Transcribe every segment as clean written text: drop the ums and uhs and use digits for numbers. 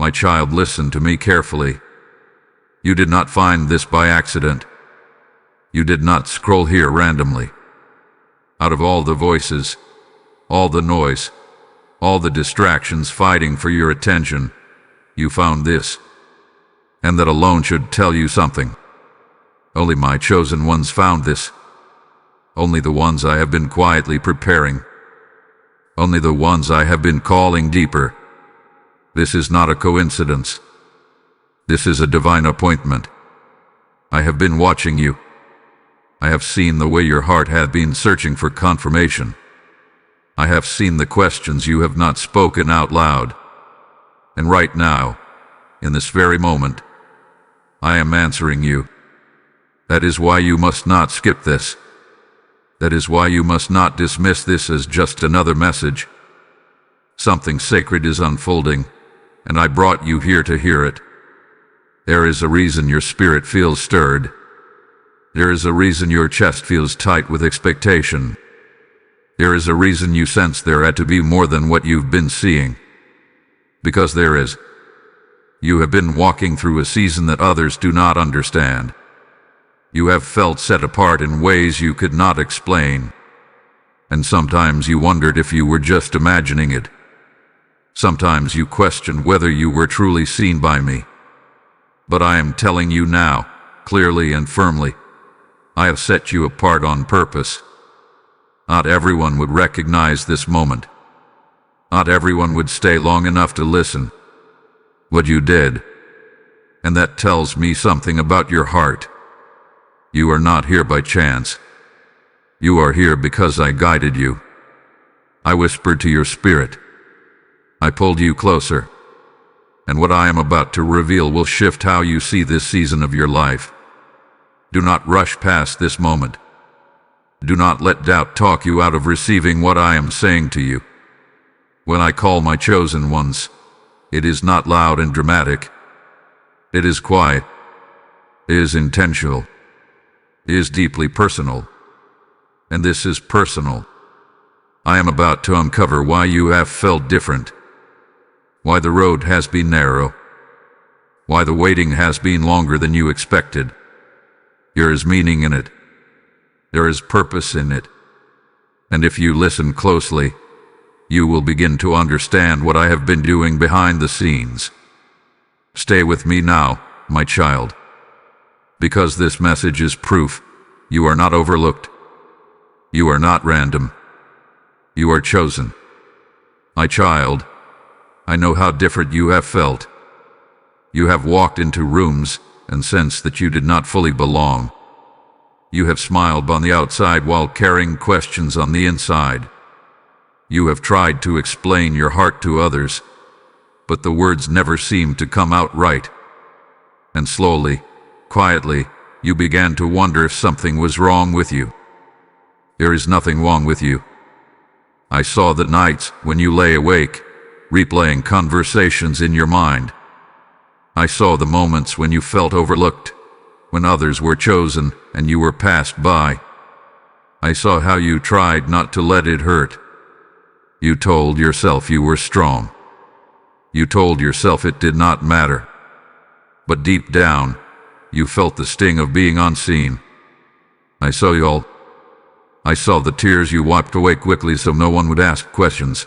My child, listen to me carefully. You did not find this by accident. You did not scroll here randomly. Out of all the voices, all the noise, all the distractions fighting for your attention, you found this. And that alone should tell you something. Only my chosen ones found this. Only the ones I have been quietly preparing. Only the ones I have been calling deeper. This is not a coincidence. This is a divine appointment. I have been watching you. I have seen the way your heart has been searching for confirmation. I have seen the questions you have not spoken out loud. And right now, in this very moment, I am answering you. That is why you must not skip this. That is why you must not dismiss this as just another message. Something sacred is unfolding, and I brought you here to hear it. There is a reason your spirit feels stirred. There is a reason your chest feels tight with expectation. There is a reason you sense there had to be more than what you've been seeing. Because there is. You have been walking through a season that others do not understand. You have felt set apart in ways you could not explain. And sometimes you wondered if you were just imagining it. Sometimes you questioned whether you were truly seen by me. But I am telling you now, clearly and firmly, I have set you apart on purpose. Not everyone would recognize this moment. Not everyone would stay long enough to listen. But you did. And that tells me something about your heart. You are not here by chance. You are here because I guided you. I whispered to your spirit. I pulled you closer. And what I am about to reveal will shift how you see this season of your life. Do not rush past this moment. Do not let doubt talk you out of receiving what I am saying to you. When I call my chosen ones, it is not loud and dramatic. It is quiet. It is intentional. It is deeply personal. And this is personal. I am about to uncover why you have felt different. Why the road has been narrow. Why the waiting has been longer than you expected. There is meaning in it. There is purpose in it. And if you listen closely, you will begin to understand what I have been doing behind the scenes. Stay with me now, my child. Because this message is proof you are not overlooked. You are not random. You are chosen. My child, I know how different you have felt. You have walked into rooms and sensed that you did not fully belong. You have smiled on the outside while carrying questions on the inside. You have tried to explain your heart to others, but the words never seemed to come out right. And slowly, quietly, you began to wonder if something was wrong with you. There is nothing wrong with you. I saw the nights when you lay awake, replaying conversations in your mind. I saw the moments when you felt overlooked, when others were chosen and you were passed by. I saw how you tried not to let it hurt. You told yourself you were strong. You told yourself it did not matter. But deep down, you felt the sting of being unseen. I saw you all. I saw the tears you wiped away quickly so no one would ask questions.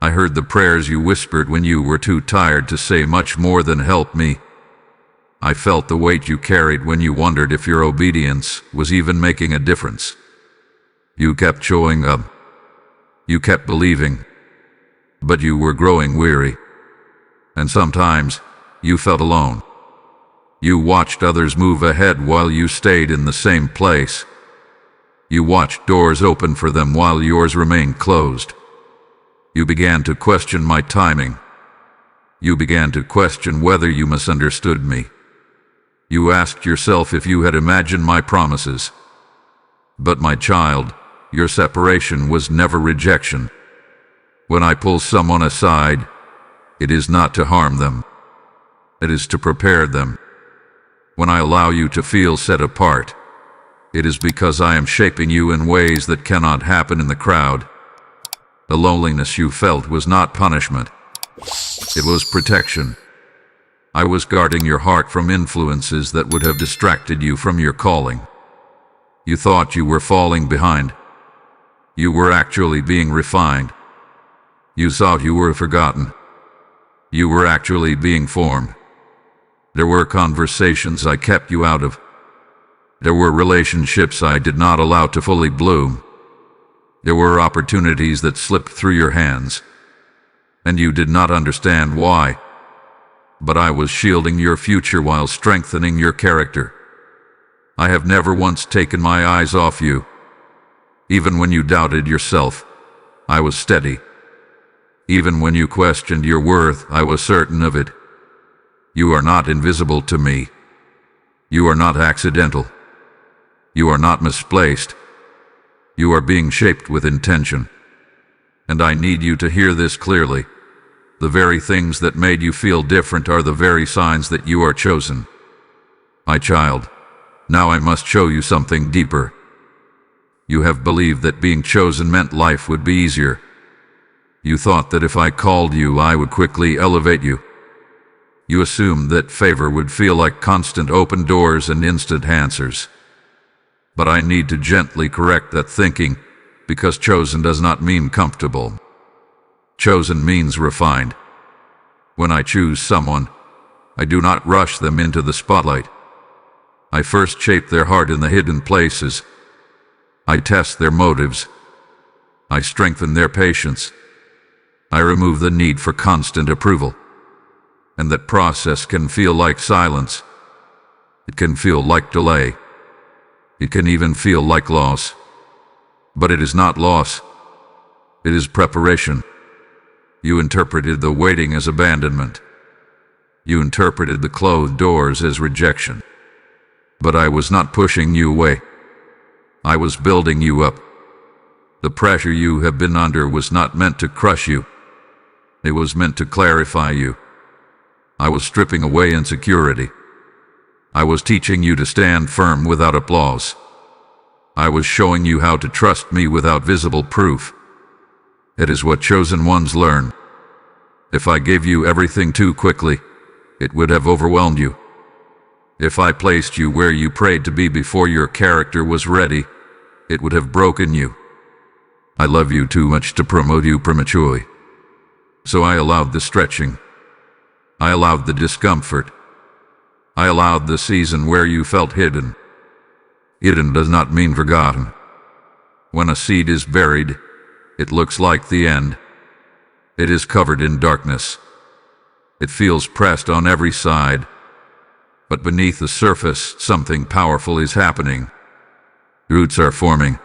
I heard the prayers you whispered when you were too tired to say much more than help me. I felt the weight you carried when you wondered if your obedience was even making a difference. You kept showing up. You kept believing. But you were growing weary. And sometimes, you felt alone. You watched others move ahead while you stayed in the same place. You watched doors open for them while yours remained closed. You began to question my timing. You began to question whether you misunderstood me. You asked yourself if you had imagined my promises. But my child, your separation was never rejection. When I pull someone aside, it is not to harm them. It is to prepare them. When I allow you to feel set apart, it is because I am shaping you in ways that cannot happen in the crowd. The loneliness you felt was not punishment. It was protection. I was guarding your heart from influences that would have distracted you from your calling. You thought you were falling behind. You were actually being refined. You thought you were forgotten. You were actually being formed. There were conversations I kept you out of. There were relationships I did not allow to fully bloom. There were opportunities that slipped through your hands, and you did not understand why. But I was shielding your future while strengthening your character. I have never once taken my eyes off you. Even when you doubted yourself, I was steady. Even when you questioned your worth, I was certain of it. You are not invisible to me. You are not accidental. You are not misplaced. You are being shaped with intention. And I need you to hear this clearly. The very things that made you feel different are the very signs that you are chosen. My child, now I must show you something deeper. You have believed that being chosen meant life would be easier. You thought that if I called you, I would quickly elevate you. You assumed that favor would feel like constant open doors and instant answers. But I need to gently correct that thinking, because chosen does not mean comfortable. Chosen means refined. When I choose someone, I do not rush them into the spotlight. I first shape their heart in the hidden places. I test their motives. I strengthen their patience. I remove the need for constant approval. And that process can feel like silence. It can feel like delay. It can even feel like loss. But it is not loss. It is preparation. You interpreted the waiting as abandonment. You interpreted the closed doors as rejection. But I was not pushing you away. I was building you up. The pressure you have been under was not meant to crush you. It was meant to clarify you. I was stripping away insecurity. I was teaching you to stand firm without applause. I was showing you how to trust me without visible proof. It is what chosen ones learn. If I gave you everything too quickly, it would have overwhelmed you. If I placed you where you prayed to be before your character was ready, it would have broken you. I love you too much to promote you prematurely. So I allowed the stretching. I allowed the discomfort. I allowed the season where you felt hidden. Hidden does not mean forgotten. When a seed is buried, it looks like the end. It is covered in darkness. It feels pressed on every side. But beneath the surface, something powerful is happening. Roots are forming.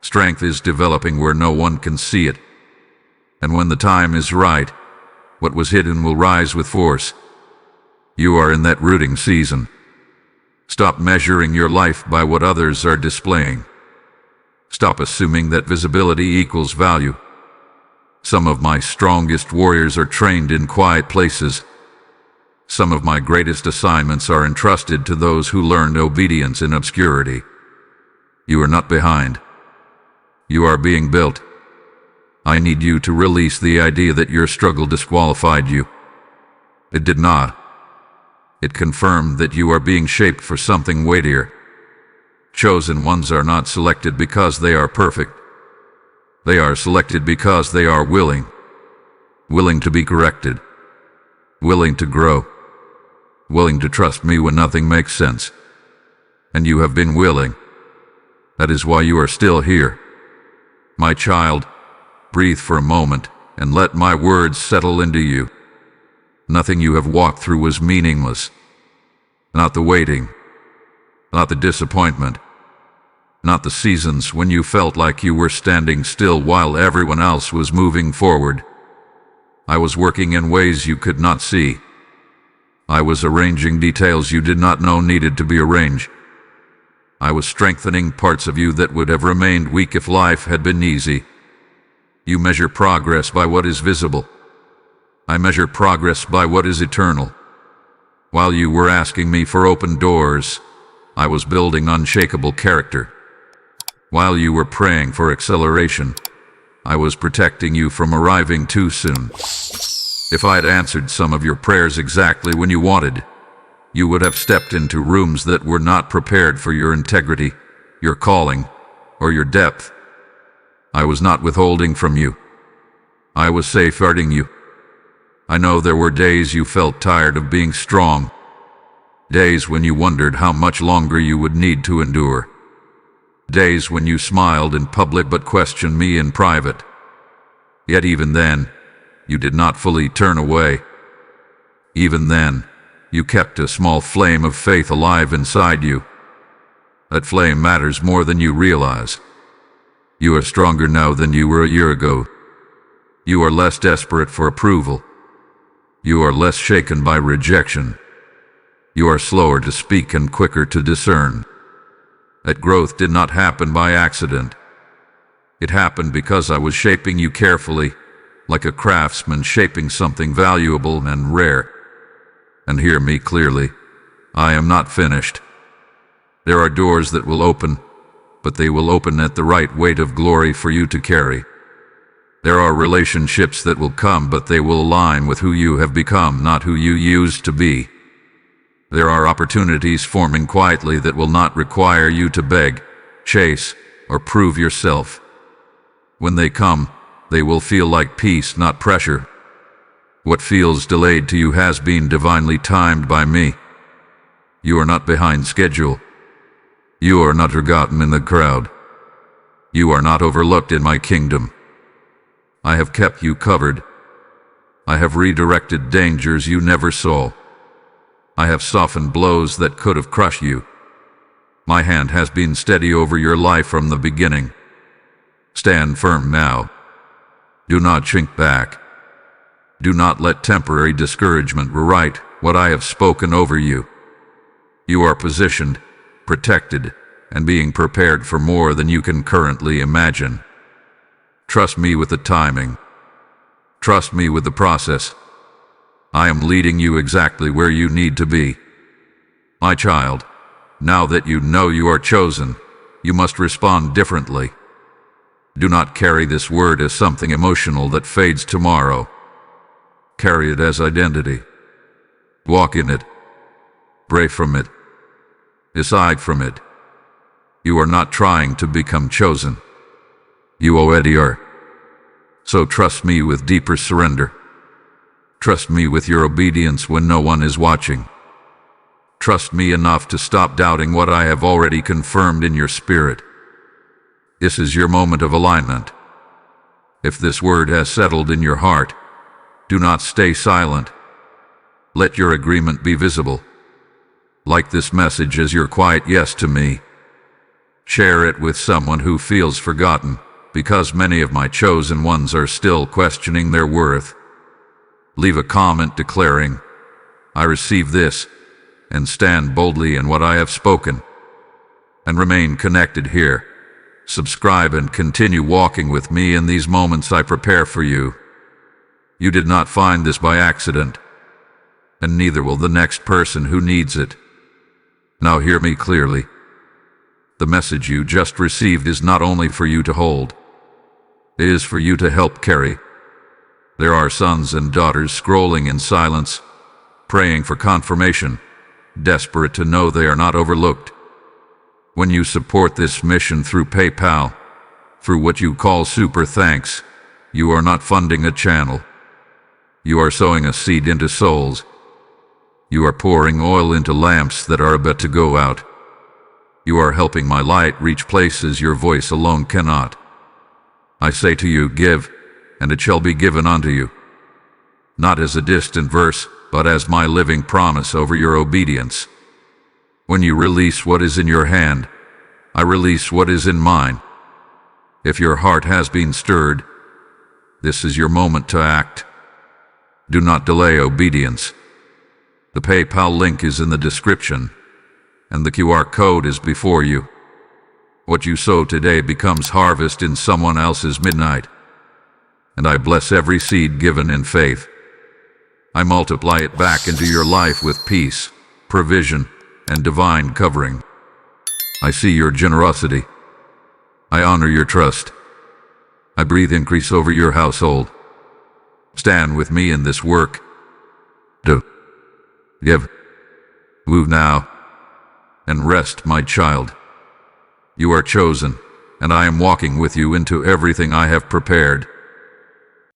Strength is developing where no one can see it. And when the time is right, what was hidden will rise with force. You are in that rooting season. Stop measuring your life by what others are displaying. Stop assuming that visibility equals value. Some of my strongest warriors are trained in quiet places. Some of my greatest assignments are entrusted to those who learned obedience in obscurity. You are not behind. You are being built. I need you to release the idea that your struggle disqualified you. It did not. It confirmed that you are being shaped for something weightier. Chosen ones are not selected because they are perfect. They are selected because they are willing. Willing to be corrected. Willing to grow. Willing to trust me when nothing makes sense. And you have been willing. That is why you are still here. My child, breathe for a moment and let my words settle into you. Nothing you have walked through was meaningless. Not the waiting. Not the disappointment. Not the seasons when you felt like you were standing still while everyone else was moving forward. I was working in ways you could not see. I was arranging details you did not know needed to be arranged. I was strengthening parts of you that would have remained weak if life had been easy. You measure progress by what is visible. I measure progress by what is eternal. While you were asking me for open doors, I was building unshakable character. While you were praying for acceleration, I was protecting you from arriving too soon. If I had answered some of your prayers exactly when you wanted, you would have stepped into rooms that were not prepared for your integrity, your calling, or your depth. I was not withholding from you. I was safeguarding you. I know there were days you felt tired of being strong, days when you wondered how much longer you would need to endure, days when you smiled in public but questioned me in private. Yet even then, you did not fully turn away. Even then, you kept a small flame of faith alive inside you. That flame matters more than you realize. You are stronger now than you were a year ago. You are less desperate for approval. You are less shaken by rejection. You are slower to speak and quicker to discern. That growth did not happen by accident. It happened because I was shaping you carefully, like a craftsman shaping something valuable and rare. And hear me clearly, I am not finished. There are doors that will open, but they will open at the right weight of glory for you to carry. There are relationships that will come, but they will align with who you have become, not who you used to be. There are opportunities forming quietly that will not require you to beg, chase, or prove yourself. When they come, they will feel like peace, not pressure. What feels delayed to you has been divinely timed by me. You are not behind schedule. You are not forgotten in the crowd. You are not overlooked in my kingdom. I have kept you covered. I have redirected dangers you never saw. I have softened blows that could have crushed you. My hand has been steady over your life from the beginning. Stand firm now. Do not shrink back. Do not let temporary discouragement rewrite what I have spoken over you. You are positioned, protected, and being prepared for more than you can currently imagine. Trust me with the timing. Trust me with the process. I am leading you exactly where you need to be. My child, now that you know you are chosen, you must respond differently. Do not carry this word as something emotional that fades tomorrow. Carry it as identity. Walk in it. Pray from it. Decide from it. You are not trying to become chosen. You already are. So trust me with deeper surrender. Trust me with your obedience when no one is watching. Trust me enough to stop doubting what I have already confirmed in your spirit. This is your moment of alignment. If this word has settled in your heart, do not stay silent. Let your agreement be visible. Like this message as your quiet yes to me. Share it with someone who feels forgotten, because many of my chosen ones are still questioning their worth. Leave a comment declaring, I receive this, and stand boldly in what I have spoken. And remain connected here. Subscribe and continue walking with me in these moments I prepare for you. You did not find this by accident, and neither will the next person who needs it. Now hear me clearly. The message you just received is not only for you to hold. It is for you to help carry. There are sons and daughters scrolling in silence, praying for confirmation, desperate to know they are not overlooked. When you support this mission through PayPal, through what you call super thanks, you are not funding a channel. You are sowing a seed into souls. You are pouring oil into lamps that are about to go out. You are helping my light reach places your voice alone cannot. I say to you, give, and it shall be given unto you. Not as a distant verse, but as my living promise over your obedience. When you release what is in your hand, I release what is in mine. If your heart has been stirred, this is your moment to act. Do not delay obedience. The PayPal link is in the description, and the QR code is before you. What you sow today becomes harvest in someone else's midnight. And I bless every seed given in faith. I multiply it back into your life with peace, provision, and divine covering. I see your generosity. I honor your trust. I breathe increase over your household. Stand with me in this work. Do. Give. Move now. And rest, my child. You are chosen, and I am walking with you into everything I have prepared.